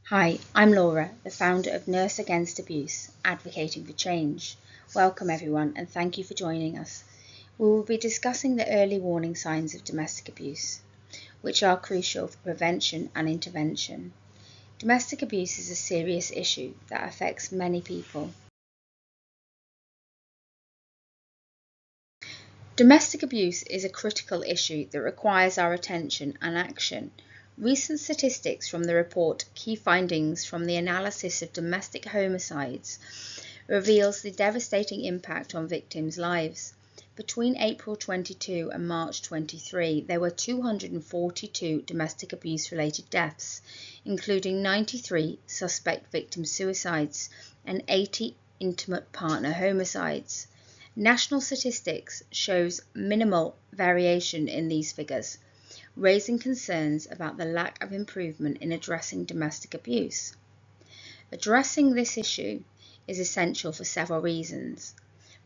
Hi, I'm Laura, the founder of Nurse Against Abuse, Advocating for Change. Welcome everyone and thank you for joining us. We will be discussing the early warning signs of domestic abuse, which are crucial for prevention and intervention. Domestic abuse is a serious issue that affects many people. Domestic abuse is a critical issue that requires our attention and action. Recent statistics from the report Key Findings from the Analysis of Domestic Homicides reveals the devastating impact on victims' lives. Between April 22 and March 23, there were 242 domestic abuse-related deaths, including 93 suspect victim suicides and 80 intimate partner homicides. National statistics shows minimal variation in these figures, raising concerns about the lack of improvement in addressing domestic abuse. Addressing this issue is essential for several reasons.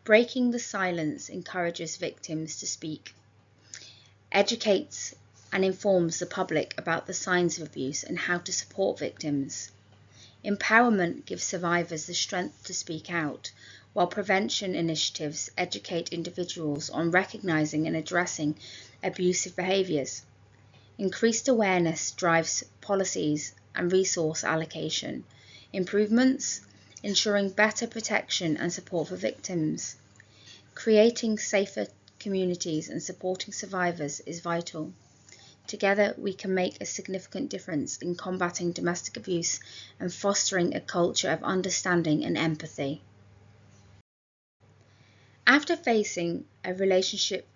Breaking the silence encourages victims to speak, educates and informs the public about the signs of abuse and how to support victims. Empowerment gives survivors the strength to speak out, while prevention initiatives educate individuals on recognizing and addressing abusive behaviors. Increased awareness drives policies and resource allocation. Improvements, ensuring better protection and support for victims. Creating safer communities and supporting survivors is vital. Together, we can make a significant difference in combating domestic abuse and fostering a culture of understanding and empathy. After facing a relationship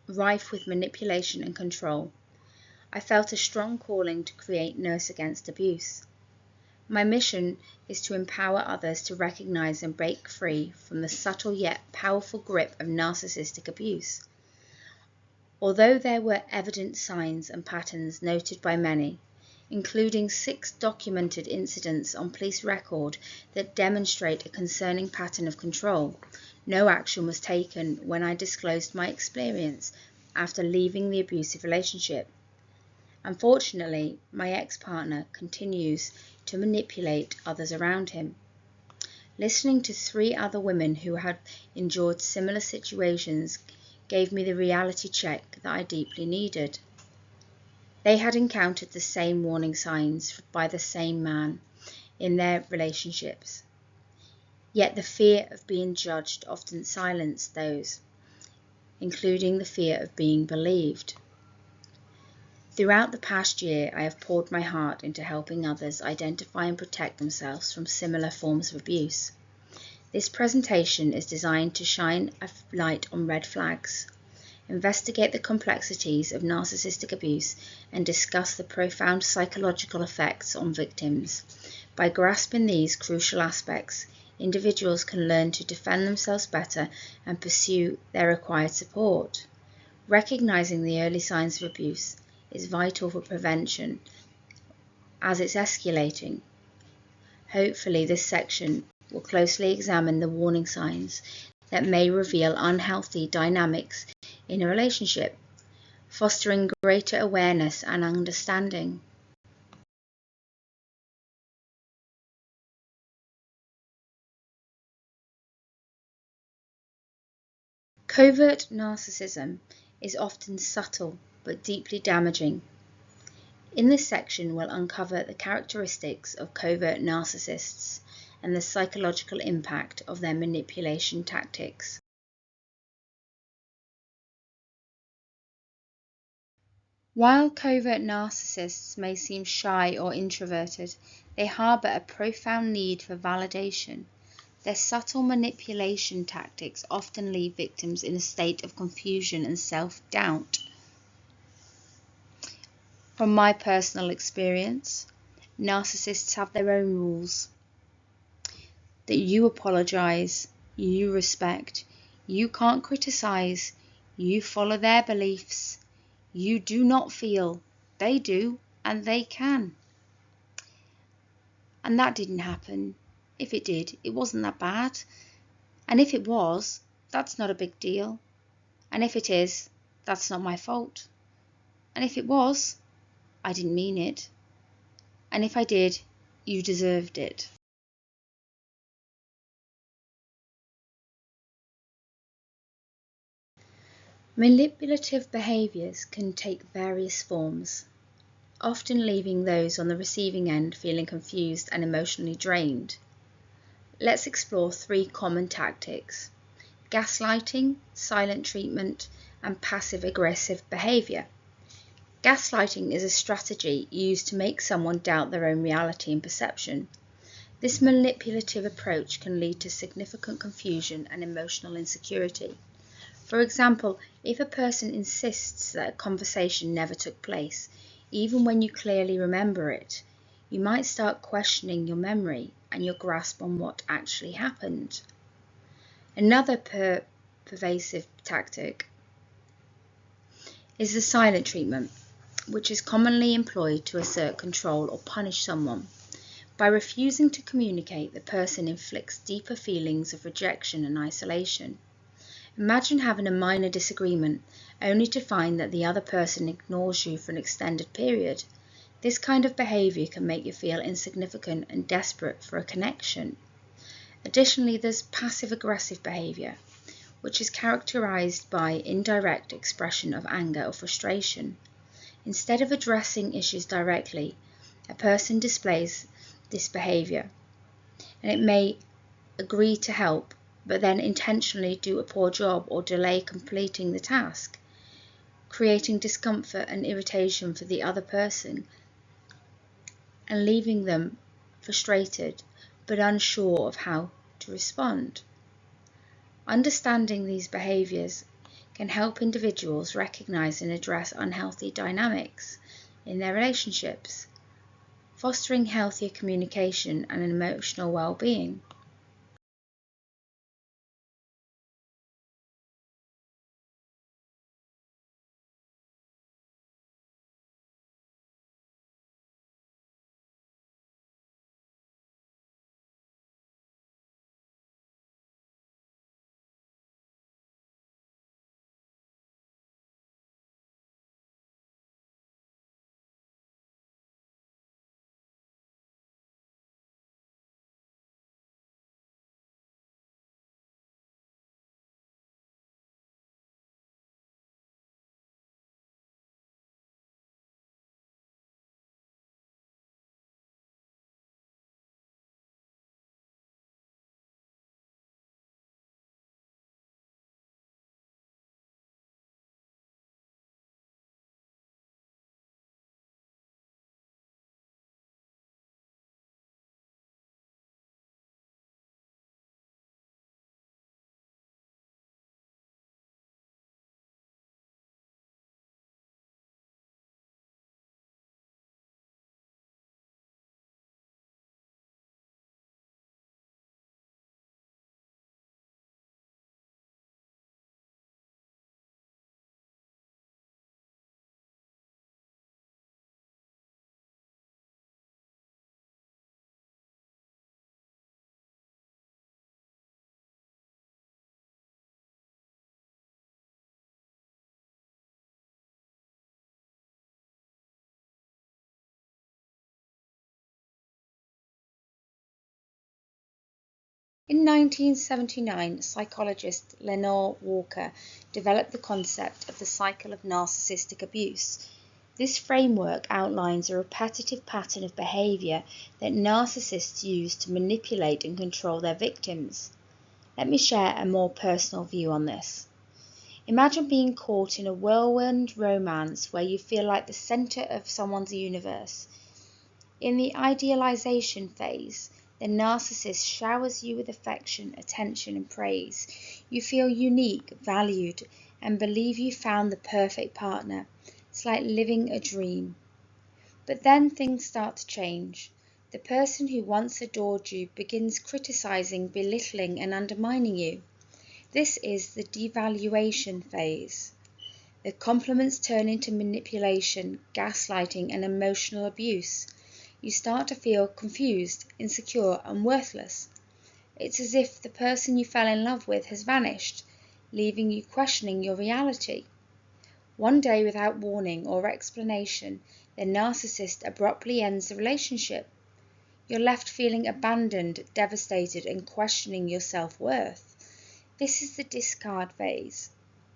rife with manipulation and control, I felt a strong calling to create Nurse Against Abuse. My mission is to empower others to recognize and break free from the subtle yet powerful grip of narcissistic abuse. Although there were evident signs and patterns noted by many, including 6 documented incidents on police record that demonstrate a concerning pattern of control, no action was taken when I disclosed my experience after leaving the abusive relationship. Unfortunately, my ex-partner continues to manipulate others around him. Listening to 3 other women who had endured similar situations gave me the reality check that I deeply needed. They had encountered the same warning signs by the same man in their relationships. Yet the fear of being judged often silenced those, including the fear of being believed. Throughout the past year, I have poured my heart into helping others identify and protect themselves from similar forms of abuse. This presentation is designed to shine a light on red flags, investigate the complexities of narcissistic abuse, and discuss the profound psychological effects on victims. By grasping these crucial aspects, individuals can learn to defend themselves better and pursue their required support. Recognizing the early signs of abuse is vital for prevention as it's escalating. Hopefully, this section will closely examine the warning signs that may reveal unhealthy dynamics in a relationship, fostering greater awareness and understanding. Covert narcissism is often subtle but deeply damaging. In this section, we'll uncover the characteristics of covert narcissists and the psychological impact of their manipulation tactics. While covert narcissists may seem shy or introverted, they harbor a profound need for validation. Their subtle manipulation tactics often leave victims in a state of confusion and self-doubt. From my personal experience, narcissists have their own rules that you apologize, you respect, you can't criticize, you follow their beliefs, you do not feel, they do, and they can. And that didn't happen. If it did, it wasn't that bad. And if it was, that's not a big deal. And if it is, that's not my fault. And if it was, I didn't mean it. And if I did, you deserved it. Manipulative behaviours can take various forms, often leaving those on the receiving end feeling confused and emotionally drained. Let's explore 3 common tactics: gaslighting, silent treatment, and passive-aggressive behaviour. Gaslighting is a strategy used to make someone doubt their own reality and perception. This manipulative approach can lead to significant confusion and emotional insecurity. For example, if a person insists that a conversation never took place, even when you clearly remember it, you might start questioning your memory and your grasp on what actually happened. Another pervasive tactic is the silent treatment, which is commonly employed to assert control or punish someone. By refusing to communicate, the person inflicts deeper feelings of rejection and isolation. Imagine having a minor disagreement, only to find that the other person ignores you for an extended period. This kind of behaviour can make you feel insignificant and desperate for a connection. Additionally, there's passive-aggressive behaviour, which is characterised by indirect expression of anger or frustration. Instead of addressing issues directly, a person displays this behaviour, and it may agree to help, but then intentionally do a poor job or delay completing the task, creating discomfort and irritation for the other person and leaving them frustrated but unsure of how to respond. Understanding these behaviours can help individuals recognise and address unhealthy dynamics in their relationships, fostering healthier communication and emotional well-being. In 1979, psychologist Lenore Walker developed the concept of the cycle of narcissistic abuse. This framework outlines a repetitive pattern of behaviour that narcissists use to manipulate and control their victims. Let me share a more personal view on this. Imagine being caught in a whirlwind romance where you feel like the centre of someone's universe. In the idealization phase, the narcissist showers you with affection, attention, and praise. You feel unique, valued, and believe you found the perfect partner. It's like living a dream. But then things start to change. The person who once adored you begins criticizing, belittling, and undermining you. This is the devaluation phase. The compliments turn into manipulation, gaslighting, and emotional abuse. You start to feel confused, insecure, and worthless. It's as if the person you fell in love with has vanished, leaving you questioning your reality. One day, without warning or explanation, the narcissist abruptly ends the relationship. You're left feeling abandoned, devastated, and questioning your self-worth. This is the discard phase.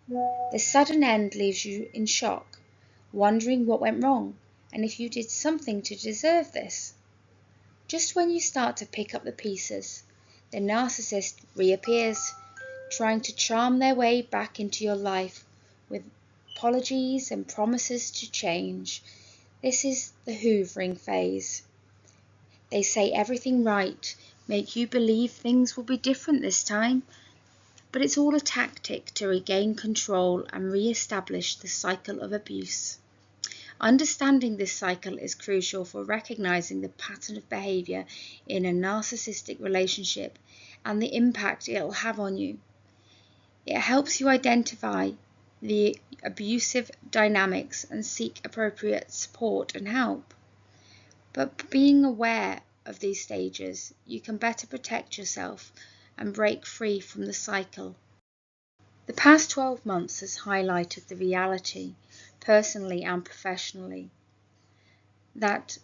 The sudden end leaves you in shock, wondering what went wrong and if you did something to deserve this. Just when you start to pick up the pieces, the narcissist reappears, trying to charm their way back into your life with apologies and promises to change. This is the hoovering phase. They say everything right, make you believe things will be different this time, but it's all a tactic to regain control and re-establish the cycle of abuse. Understanding this cycle is crucial for recognizing the pattern of behavior in a narcissistic relationship and the impact it will have on you. It helps you identify the abusive dynamics and seek appropriate support and help. But being aware of these stages, you can better protect yourself and break free from the cycle. The past 12 months has highlighted the reality, personally and professionally, that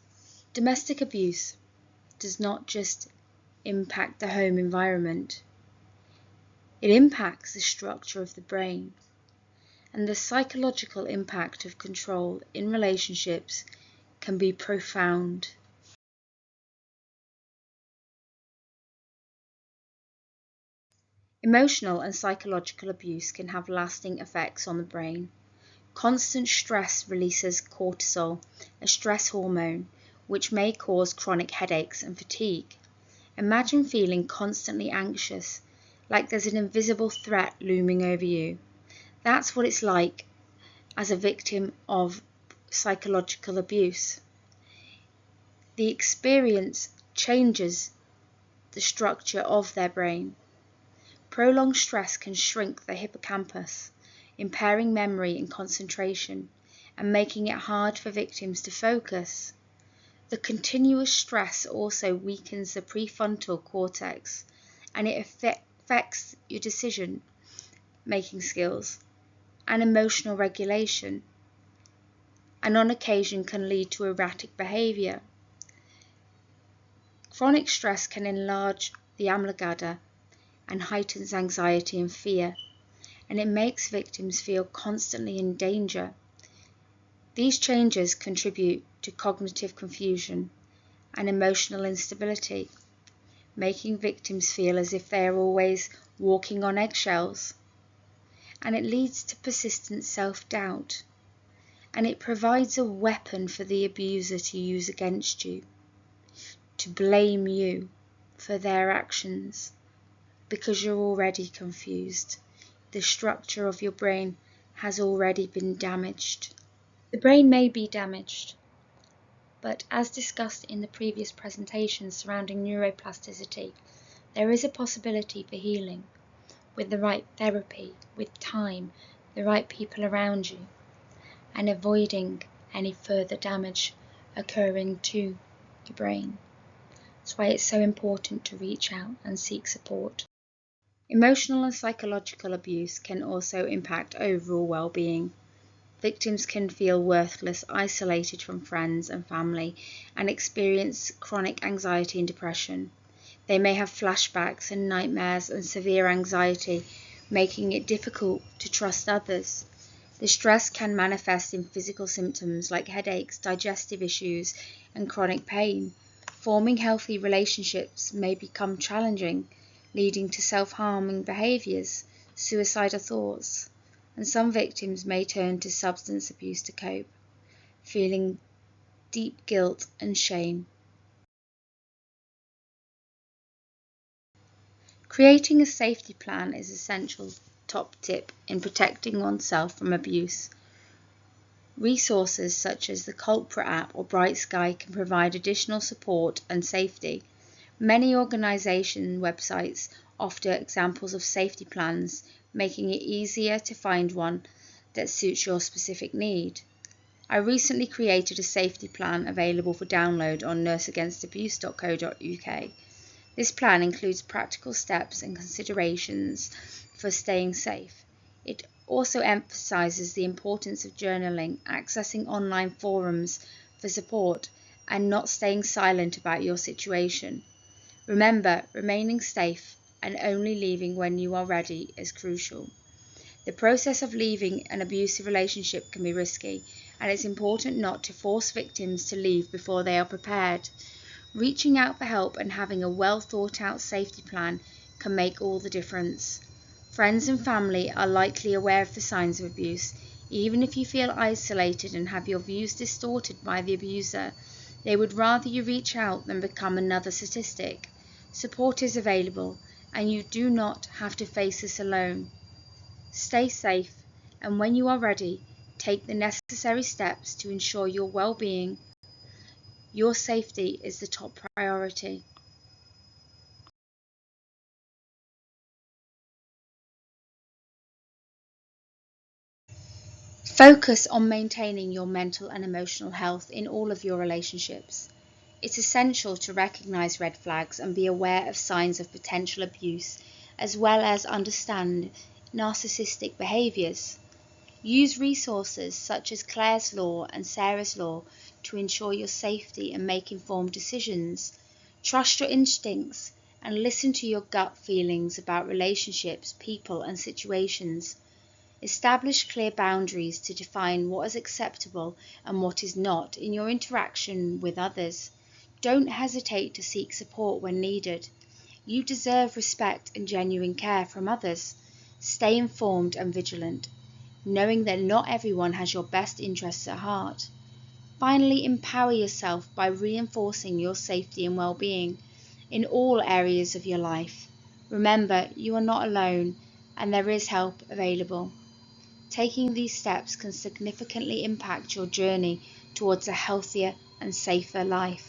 domestic abuse does not just impact the home environment. It impacts the structure of the brain, and the psychological impact of control in relationships can be profound. Emotional and psychological abuse can have lasting effects on the brain. Constant stress releases cortisol, a stress hormone, which may cause chronic headaches and fatigue. Imagine feeling constantly anxious, like there's an invisible threat looming over you. That's what it's like as a victim of psychological abuse. The experience changes the structure of their brain. Prolonged stress can shrink the hippocampus, impairing memory and concentration, and making it hard for victims to focus. The continuous stress also weakens the prefrontal cortex, and it affects your decision-making skills and emotional regulation, and on occasion can lead to erratic behavior. Chronic stress can enlarge the amygdala and heightens anxiety and fear, and it makes victims feel constantly in danger. These changes contribute to cognitive confusion and emotional instability, making victims feel as if they are always walking on eggshells. And it leads to persistent self-doubt, and it provides a weapon for the abuser to use against you, to blame you for their actions, because you're already confused. The structure of your brain has already been damaged. The brain may be damaged, but as discussed in the previous presentation surrounding neuroplasticity, there is a possibility for healing with the right therapy, with time, the right people around you, and avoiding any further damage occurring to the brain. That's why it's so important to reach out and seek support. Emotional and psychological abuse can also impact overall well-being. Victims can feel worthless, isolated from friends and family, and experience chronic anxiety and depression. They may have flashbacks and nightmares and severe anxiety, making it difficult to trust others. The stress can manifest in physical symptoms like headaches, digestive issues, and chronic pain. Forming healthy relationships may become challenging, leading to self-harming behaviours, suicidal thoughts, and some victims may turn to substance abuse to cope, feeling deep guilt and shame. Creating a safety plan is an essential top tip in protecting oneself from abuse. Resources such as the Kulpraapp or BrightSky can provide additional support and safety. Many organisation websites offer examples of safety plans, making it easier to find one that suits your specific need. I recently created a safety plan available for download on nurseagainstabuse.co.uk. This plan includes practical steps and considerations for staying safe. It also emphasises the importance of journaling, accessing online forums for support, and not staying silent about your situation. Remember, remaining safe and only leaving when you are ready is crucial. The process of leaving an abusive relationship can be risky, and it's important not to force victims to leave before they are prepared. Reaching out for help and having a well thought out safety plan can make all the difference. Friends and family are likely aware of the signs of abuse. Even if you feel isolated and have your views distorted by the abuser, they would rather you reach out than become another statistic. Support is available, and you do not have to face this alone. Stay safe, and when you are ready, take the necessary steps to ensure your well-being. Your safety is the top priority. Focus on maintaining your mental and emotional health in all of your relationships. It's essential to recognize red flags and be aware of signs of potential abuse, as well as understand narcissistic behaviors. Use resources such as Claire's Law and Sarah's Law to ensure your safety and make informed decisions. Trust your instincts and listen to your gut feelings about relationships, people, and situations. Establish clear boundaries to define what is acceptable and what is not in your interaction with others. Don't hesitate to seek support when needed. You deserve respect and genuine care from others. Stay informed and vigilant, knowing that not everyone has your best interests at heart. Finally, empower yourself by reinforcing your safety and well-being in all areas of your life. Remember, you are not alone, and there is help available. Taking these steps can significantly impact your journey towards a healthier and safer life.